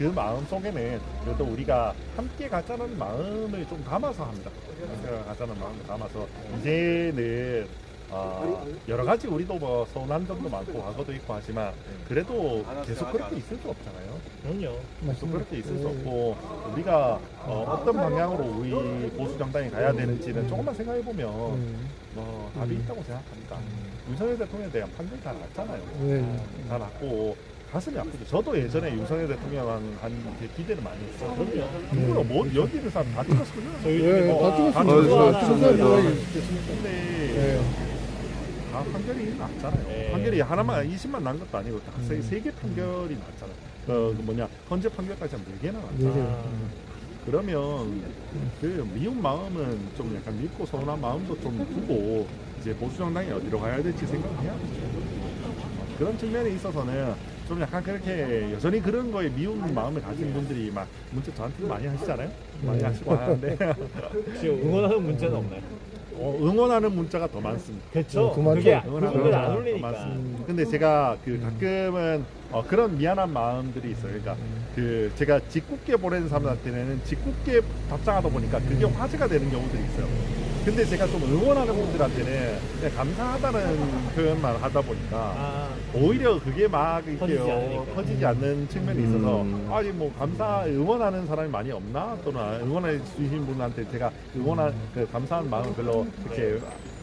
그 마음 속에는 그래도 우리가 함께 가자는 마음을 좀 담아서 합니다. 함께 가자는 마음을 담아서 이제는 여러 가지 우리도 뭐 서운한 점도 많고 과거도 있고 하지만 그래도 계속 그렇게 있을 수 없잖아요. 그럼요. 계속 그렇게 있을 수 없고 우리가 어떤 방향으로 우리 보수 정당이 가야 되는지는 조금만 생각해 보면 답이 있다고 생각합니다. 윤석열 대통령에 대한 판단이 다 났잖아요. 다 났고 가슴이 아프죠. 저도 예전에 윤석열 대통령한테 기대를 많이 했어요. 그럼요. 누구나 뭐 여기 있는 사람 다 찍었어요. 저희 다 찍었습니다. 근데 다 판결이 났잖아요. 네. 판결이 하나만 20만 난 것도 아니고 다 세 개 판결이 났잖아요. 그 뭐냐 헌재 판결까지 한 4개나 났잖아요. 그러면 그 미운 마음은 좀 약간 밉고 서운한 마음도 좀 두고 이제 보수 정당이 어디로 가야 될지 생각해야 되죠. 그런 측면에 있어서는 좀 약간 그렇게 여전히 그런 거에 미운 마음을 가진 분들이 막 문자 저한테 많이 하시잖아요. 많이 하시고 하는데 혹시 응원하는 문제는 없나요? 응원하는 문자가 더 많습니다. 그렇죠. 더 많죠. 그게 응원하는 그분들 안 문자가 더 올리니까. 많습니다. 근데 제가 그 가끔은 그런 미안한 마음들이 있어요. 그러니까 그 제가 짓궂게 보내는 사람한테는 짓궂게 답장하다 보니까 그게 화제가 되는 경우들이 있어요. 근데 제가 좀 응원하는 분들한테는 그냥 감사하다는 표현만 하다 보니까 오히려 그게 막 이렇게 퍼지지 않는 측면이 있어서 아니 뭐 응원하는 사람이 많이 없나 또는 응원해 주신 분한테 제가 그 감사한 마음을 별로 이렇게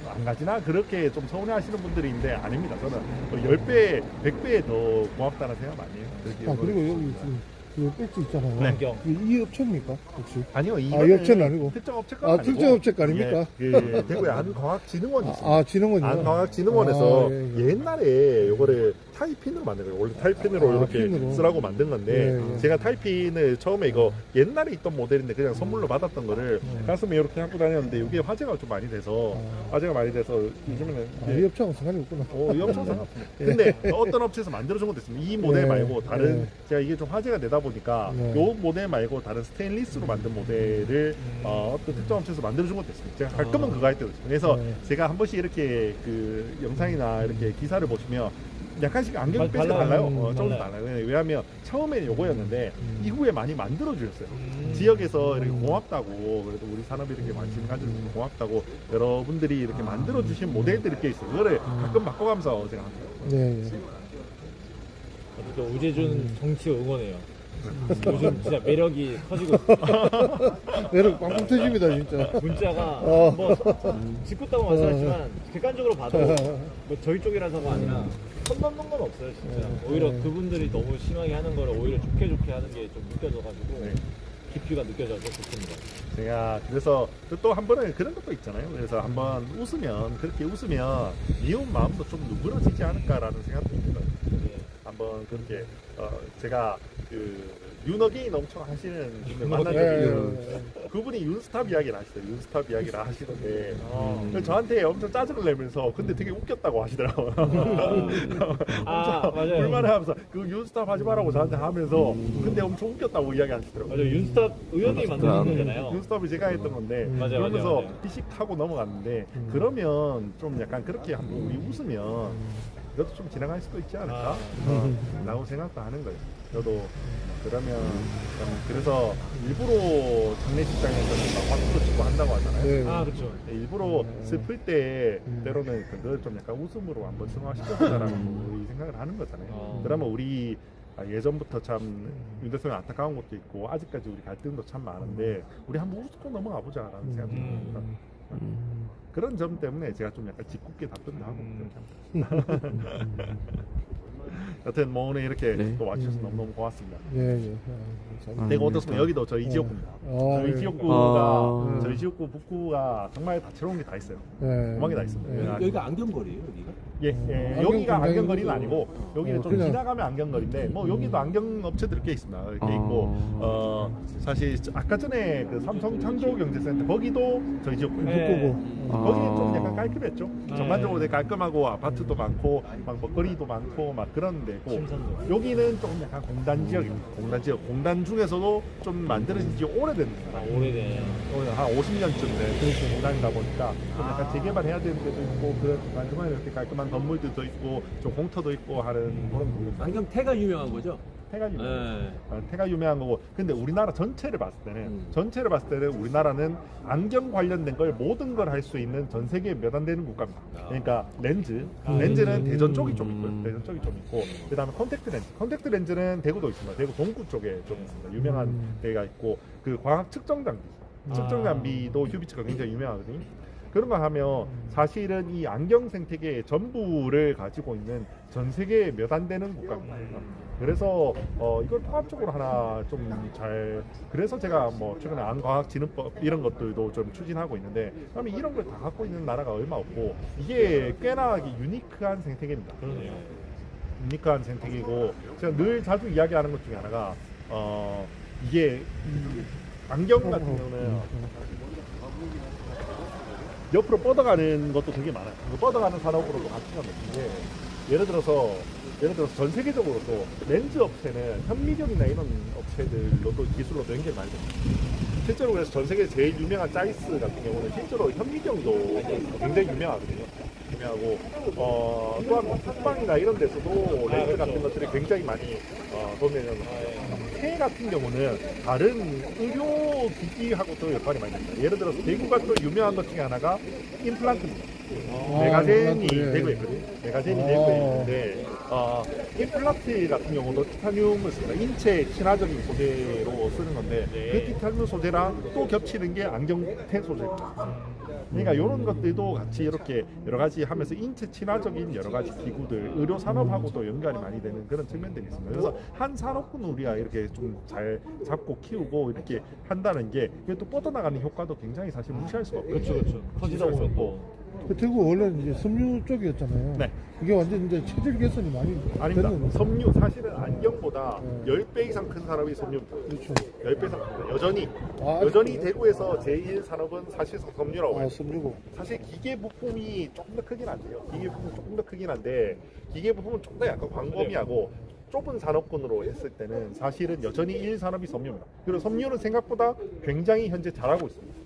안 가지나 그렇게 좀 서운해하시는 분들이 있는데 아닙니다. 저는 10배, 100배 더 고맙다는 생각 많이 해요. 그리고 여기 지금 그 배지 있잖아요. 네. 이 업체입니까? 혹시? 아니요, 이 업체는 아니고. 특정 업체가 아니고 특정 업체가 아닙니까? 그 대구에 한과학진흥원이 있어요. 진흥원이요? 한과학진흥원에서 예. 옛날에 요거를 타이핀으로 만든 거예요. 원래 타이핀으로 이렇게 핀으로. 쓰라고 만든 건데 예. 제가 타이핀을 처음에 이거 옛날에 있던 모델인데 그냥 선물로 받았던 거를 가슴에 이렇게 하고 다녔는데 이게 화제가 좀 많이 돼서 요즘에는 이 업체하고 상관이 없구나. 이 업체는 상관없습니다. 근데 어떤 업체에서 만들어준 것도 있습니다. 이 모델 말고 다른 제가 이게 좀 화제가 되다 보니까 요 모델 말고 다른 스테인리스로 만든 모델을 어떤 특정 업체에서 만들어준 것도 있습니다. 제가 가끔은 그거 할 때도 있습니다. 그래서 제가 한 번씩 이렇게 그 영상이나 이렇게 기사를 보시면 약간씩 안경 빼지가 달라요. 조금 달라요. 왜냐하면 처음에는 요거였는데 이후에 많이 만들어 주셨어요. 지역에서 이렇게 고맙다고 그래도 우리 산업이 이렇게 관심 가져주셔서 고맙다고 여러분들이 이렇게 만들어 주신 모델들이 꽤 있어요. 그거를 가끔 바꿔가면서 제가 합니다. 어쨌든 우재준 정치 응원해요. 요즘 진짜 매력이 터지고 있어요. 매력 빵빵 터집니다 진짜. 문자가 뭐 짓궂다고 말씀하지만 객관적으로 봐도 뭐 저희 쪽이라서가 아니라 선 넘는 건 없어요 진짜. 오히려 그분들이 너무 심하게 하는 거를 오히려 좋게 하는 게 좀 느껴져가지고 깊이가 느껴져서 좋습니다. 제가 그래서 또 한 번은 그런 것도 있잖아요. 그래서 한번 그렇게 웃으면 미운 마음도 좀 누그러지지 않을까라는 생각도 있어요. 한번 그렇게 제가 그 윤어게인 엄청 하시는 분을 만난 적이 있어요. 그분이 윤스탑 이야기를 하시더라고요. 윤스탑 이야기를 하시던데 그래서 저한테 엄청 짜증을 내면서 근데 되게 웃겼다고 하시더라고요. 맞아요. 불만을 하면서 그 윤스탑 하지 말라고 저한테 하면서 근데 엄청 웃겼다고 이야기하시더라고요. 맞아요. 윤스탑 의원님이 만드신 거잖아요. 윤스탑을 제가 했던 건데 그러면서 피식 하고 넘어갔는데 그러면 좀 약간 그렇게 한번 우리 웃으면 그래도 좀 지나갈 수도 있지 않을까? 라고 생각도 하는 거예요. 저도 그러면 그래서 일부러 장례식장에서 막 박수도 치고 한다고 하잖아요. 그렇죠. 일부러 슬플 때 때로는 그걸 좀 약간 웃음으로 한번 승화시켜보자라고 우리 생각을 하는 거잖아요. 그러면 우리 예전부터 참 윤 대통령 안타까운 것도 있고 아직까지 우리 갈등도 참 많은데 우리 한번 웃고 넘어가 보자라는 생각이 듭니다. 그런 점 때문에 제가 좀 약간 짓궂게 답변도 하고 그렇게 합니다. 여튼 뭐 오늘 이렇게 또 와주셔서 너무너무 고맙습니다. 대구 어떻습니까? 여기도 저희 지역구입니다. 저희 지역구 북구가 정말 다채로운 게 다 있어요. 고마운 게 다 있습니다. 여기가 안경거리예요, 여기가? 여기가 안경거리는 아니고 여기는 좀 지나가면 안경거리인데 뭐 여기도 안경 업체들이 꽤 있습니다. 이렇게 있고 사실 아까 전에 그 삼성 창조경제센터 거기도 저희 지역구예요. 거기는 좀 약간 깔끔했죠. 전반적으로 되게 깔끔하고 아파트도 많고 막 먹거리도 많고 막 그런 데고 여기는 좀 약간 공단 지역입니다. 공단 중에서도 좀 만들어진 지 오래된 오래된 한 50년쯤 된 공단이다 보니까 좀 약간 재개발해야 되는 데도 있고 그런 중간중간에 이렇게 깔끔한 건물들도 있고 좀 공터도 있고 하는 그런 부분. 안경테가 유명한 거죠? 태가 유명해요. 네. 태가 유명한 거고, 근데 우리나라 전체를 봤을 때는 우리나라는 안경 관련된 걸 모든 걸 할 수 있는 전 세계에 몇 안 되는 국가입니다. 그러니까 렌즈는 대전 쪽이 좀 있고요. 대전 쪽이 좀 있고, 그다음에 콘택트 렌즈는 대구도 있습니다. 대구 동구 쪽에 좀 있습니다. 유명한 데가 있고, 그 과학 측정 장비도 휴비츠가 굉장히 유명하거든요. 그런 거 하면 사실은 이 안경 생태계의 전부를 가지고 있는 전 세계에 몇 안 되는 국가입니다. 그래서 이걸 통합적으로 하나 좀 잘, 그래서 제가 뭐 최근에 안과학진흥법 이런 것들도 좀 추진하고 있는데, 그러면 이런 걸 다 갖고 있는 나라가 얼마 없고, 이게 꽤나 유니크한 생태계입니다. 그러네요. 유니크한 생태계고, 제가 늘 자주 이야기하는 것 중에 하나가 이게 안경 같은 경우는 옆으로 뻗어가는 것도 되게 많아요. 그 뻗어가는 산업으로도 가치가 높은데, 예를 들어서 전 세계적으로도 렌즈 업체는 현미경이나 이런 업체들로도 기술로도 굉장히 많이 됩니다. 실제로 그래서 전 세계 제일 유명한 짜이스 같은 경우는 실제로 현미경도 굉장히 유명하거든요. 유명하고 또한 국방이나 이런 데서도 렌즈 같은 것들이 굉장히 많이 도움되는 K 같은 경우는 다른 의료 기기하고도 역할이 많이 됩니다. 예를 들어서 대구가 또 유명한 것 중에 하나가 임플란트입니다. 메가젠이 대구에 있거든요. 메가젠이 대구에 있는데 임플란트 같은 경우도 티타늄을 씁니다. 인체 친화적인 소재로 쓰는 건데 그 티타늄 소재랑 또 겹치는 게 안경테 소재입니다. 그러니까 이런 것들도 같이 이렇게 여러 가지 하면서 인체 친화적인 여러 가지 기구들, 의료 산업하고도 연관이 많이 되는 그런 측면들이 있습니다. 그래서 한 산업군을 우리가 이렇게 좀 잘 잡고 키우고 이렇게 한다는 게 이게 또 뻗어나가는 효과도 굉장히 사실 무시할 수가 없고, 그렇죠. 커지다 보면 또 그 대구 원래는 이제 섬유 쪽이었잖아요. 네. 그게 완전 이제 체질 개선이 많이 아닙니다. 됐는 거죠. 섬유 사실은 안경보다 10배 이상 큰 산업이 섬유입니다. 그렇죠. 10배 이상 큽니다. 여전히 아직도. 대구에서 제1 산업은 사실상 섬유라고 봐요. 섬유고. 사실 기계 부품이 조금 더 크긴 한데요. 기계 부품은 조금 더 크긴 한데 기계 부품은 조금 더 약간 광범위하고 좁은 산업군으로 했을 때는 사실은 여전히 1산업이 섬유입니다. 그리고 섬유는 생각보다 굉장히 현재 잘하고 있습니다.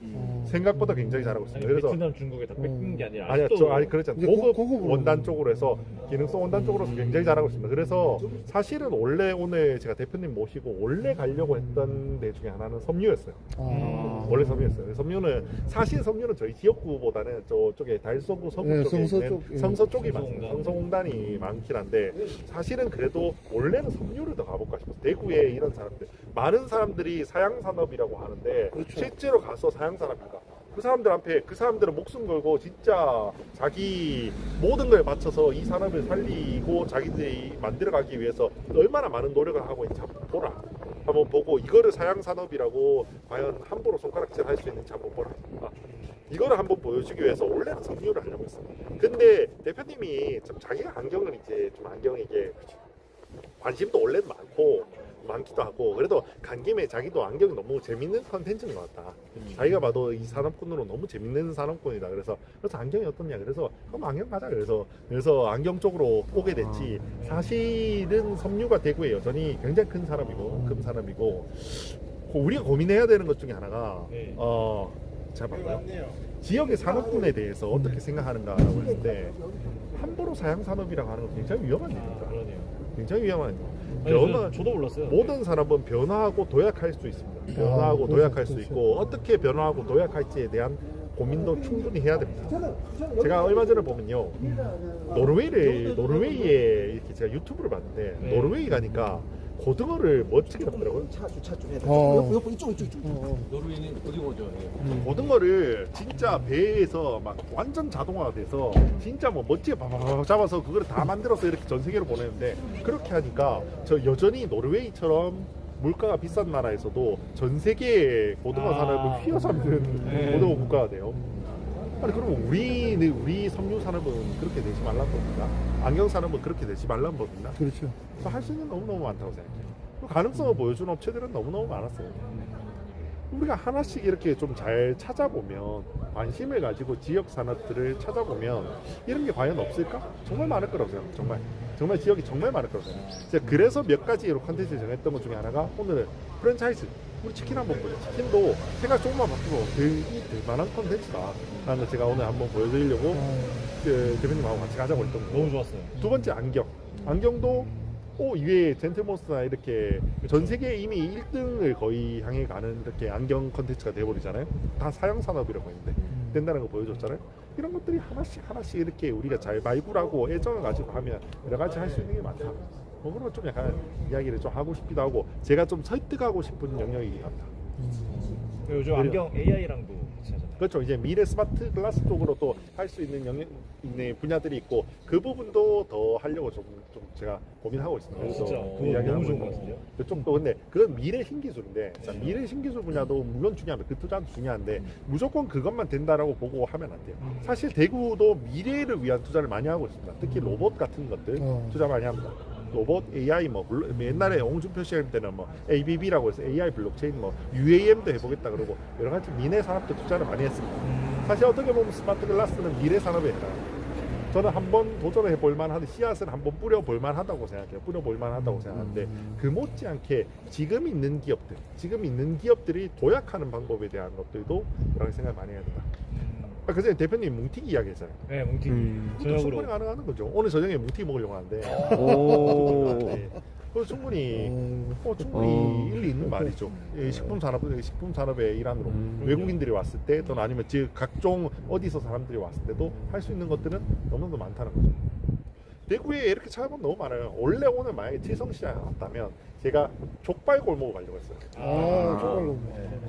생각보다 굉장히 잘하고 있습니다. 아니, 그래서 베트남 중국에 다 뺏긴 게 아니라 아니요, 아직도 그렇지 않습니다. 이제 고급 고급으로. 원단 쪽으로 해서 기능성 원단 쪽으로 해서 굉장히 잘하고 있습니다. 그래서 사실은 원래 오늘 제가 대표님 모시고 원래 가려고 했던 데 중에 하나는 섬유였어요. 원래 섬유였어요. 섬유는 저희 지역구보다는 저쪽에 달서구 서구 네, 쪽에 성서 있는 쪽, 예. 성서 쪽이 많습니다. 성서공단. 성서공단이 많긴 한데 사실은 그래도 원래는 섬유를 더 가볼까 싶어서 대구에 이런 사람들 많은 사람들이 사양산업이라고 하는데 그렇죠. 실제로 가서 사양산업인가? 그 사람들은 목숨 걸고 진짜 자기 모든 걸 바쳐서 이 산업을 살리고 자기들이 만들어가기 위해서 얼마나 많은 노력을 하고 있는지 한번 보라. 한번 보고 이거를 사양산업이라고 과연 함부로 손가락질 할 수 있는지 한번 보라. 이거를 한번 보여주기 위해서 원래는 섬유를 하려고 했어요. 근데 대표님이 좀 자기가 안경을 이제 좀 안경에게 관심도 원래는 많기도 하고 그래도 간 김에 자기도 안경이 너무 재밌는 컨텐츠인 것 같다. 자기가 봐도 이 산업군으로 너무 재밌는 산업군이다. 그래서 안경이 어떻냐. 그래서 그럼 안경 가자. 그래서 안경 쪽으로 오게 됐지. 사실은 섬유가 대구에 여전히 굉장히 큰 산업이고 우리가 고민해야 되는 것 중에 하나가 제가 봐요. 지역의 산업군에 대해서 어떻게 생각하는가라고 했을 때 함부로 사양산업이라고 하는 건 굉장히 위험한 일입니다. 그러네요. 굉장히 위험한 일. 저도 몰랐어요. 모든 산업은 변화하고 도약할 수 있습니다. 변화하고 도약할 수 있고 어떻게 변화하고 도약할지에 대한 고민도 충분히 해야 됩니다. 제가 얼마 전에 보면요, 노르웨이에 이렇게 제가 유튜브를 봤는데 네. 노르웨이 가니까 고등어를 멋지게 잡더라고요. 주차 좀 해야 돼. 어. 옆 이쪽. 노르웨이는 고등어죠. 고등어를 진짜 배에서 막 완전 자동화가 돼서 진짜 뭐 멋지게 바바바박 잡아서 그거를 다 만들어서 이렇게 전 세계로 보내는데 그렇게 하니까 저 여전히 노르웨이처럼 물가가 비싼 나라에서도 전 세계의 고등어 산업을 휘어잡는 고등어 국가가 돼요. 아니 그러면 우리 섬유 산업은 그렇게 되지 말란 겁니다. 안경 산업은 그렇게 되지 말란 겁니다. 그렇죠. 할 수 있는 너무너무 많다고 생각해요. 가능성을 보여주는 업체들은 너무너무 많았어요. 우리가 하나씩 이렇게 좀 잘 찾아보면 관심을 가지고 지역 산업들을 찾아보면 이런 게 과연 없을까? 정말 많을 거라고 생각해요. 정말 지역이 정말 많을 거라고 생각해요. 제가 그래서 몇 가지로 컨텐츠를 정했던 것 중에 하나가 오늘은 프랜차이즈. 우리 치킨 한번 보죠. 치킨도 생각 조금만 바꾸고 될 만한 컨텐츠다 라는 걸 제가 오늘 한번 보여드리려고 그 대표님하고 같이 가자고 했던 거고. 너무 좋았어요. 두 번째 안경도 이게 젠틀몬스터나 이렇게 전 세계 이미 1등을 거의 향해 가는 이렇게 안경 컨텐츠가 돼버리잖아요. 다 사양 산업이라고 했는데 된다는 거 보여줬잖아요. 이런 것들이 하나씩 이렇게 우리가 잘 발굴하고 애정을 가지고 하면 여러 가지 할 수 있는 게 많다. 그런 거 좀 약간 이야기를 좀 하고 싶기도 하고 제가 좀 설득하고 싶은 영역이긴 합니다. 요즘 안경 AI랑도 같이 하잖아요. 그렇죠. 이제 미래 스마트 글라스 쪽으로 또 할 수 있는 영역 있는 분야들이 있고 그 부분도 더 하려고 좀 제가 고민하고 있습니다. 그래서 진짜 그 그거 이야기를 너무 하고 좋은 것 있거든요. 같은데요? 그쪽도 근데 그건 미래 신기술인데 자, 미래 신기술 분야도 물론 중요합니다. 그 투자도 중요한데 무조건 그것만 된다라고 보고 하면 안 돼요. 사실 대구도 미래를 위한 투자를 많이 하고 있습니다. 특히 로봇 같은 것들 투자 많이 합니다. 로봇, AI 옛날에 홍준표 시장 때는 ABB라고 해서 AI 블록체인 UAM도 해보겠다 그러고 여러 가지 미래 산업도 투자를 많이 했습니다. 사실 어떻게 보면 스마트 글라스는 미래 산업에 해당합니다. 저는 한번 도전을 해볼 만한 씨앗을 한번 뿌려볼 만하다고 생각해요. 뿌려볼 만하다고 생각하는데 그 못지않게 지금 있는 기업들이 도약하는 방법에 대한 것들도 여러 가지 생각 많이 해야 된다. 그전에 대표님 뭉티기 이야기했잖아요. 네, 뭉티기. 그것도 충분히 저녁으로. 가능한 거죠. 오늘 저녁에 뭉티기 먹으려고 하는데 오. 그거 충분히 어. 일리 있는 말이죠. 이 식품 산업의 일환으로 외국인들이 왔을 때 또는 아니면 즉 각종 어디서 사람들이 왔을 때도 할 수 있는 것들은 너무너무 많다는 거죠. 대구에 이렇게 찾아보면 너무 많아요. 원래 오늘 만약에 칠성시장에 갔다면 제가 족발 골목을 가려고 했어요. 정말로.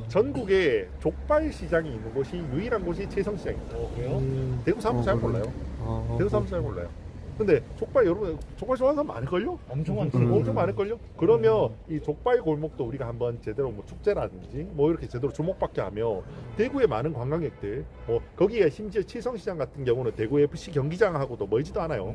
전국에 족발 시장이 있는 곳이 유일한 곳이 칠성시장입니다. 그래요? 대구 사람도 잘 몰라요. 대구 사람도 잘 몰라요. 근데 족발 여러분 족발 좋아하는 사람 많을걸요? 엄청 많죠. 엄청 많을걸요? 그러면 이 족발 골목도 우리가 한번 제대로 축제라든지 이렇게 제대로 주목받게 하며 대구의 많은 관광객들 거기에 심지어 칠성시장 같은 경우는 대구 FC 경기장하고도 멀지도 않아요.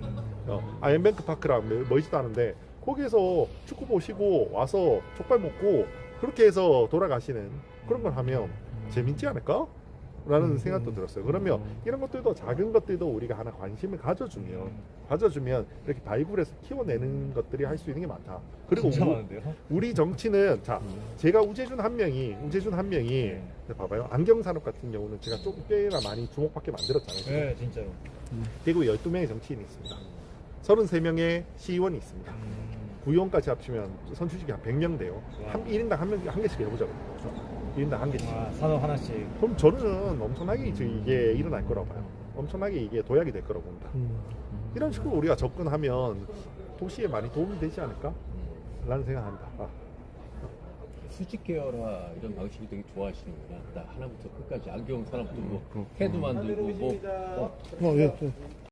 아이엠뱅크 파크랑 멀지도 않은데 거기에서 축구 보시고 와서 족발 먹고 그렇게 해서 돌아가시는 그런 걸 하면 재밌지 않을까? 라는 생각도 들었어요. 그러면 이런 것들도 작은 것들도 우리가 하나 관심을 가져주면 이렇게 발굴해서 키워내는 것들이 할 수 있는 게 많다. 그리고 진짜 많은데요? 우리 정치는 제가 우재준 한 명이 봐봐요. 안경 산업 같은 경우는 제가 조금 꽤나 많이 주목받게 만들었잖아요. 네, 진짜로. 대구에 12명의 정치인이 있습니다. 33명의 시의원이 있습니다. 구의원까지 합치면 선출직이 한 100명 돼요. 1인당 한 개씩 해보자고요. 1인당 한 개씩. 산업 하나씩. 그럼 저는 엄청나게 이게 일어날 거라고 봐요. 엄청나게 이게 도약이 될 거라고 봅니다. 이런 식으로 우리가 접근하면 도시에 많이 도움이 되지 않을까? 라는 생각합니다. 수직 계열화 이런 방식이 되게 좋아하시는구나. 나 하나부터 끝까지 안경 산업도 뭐 해도 만들고 뭐 예.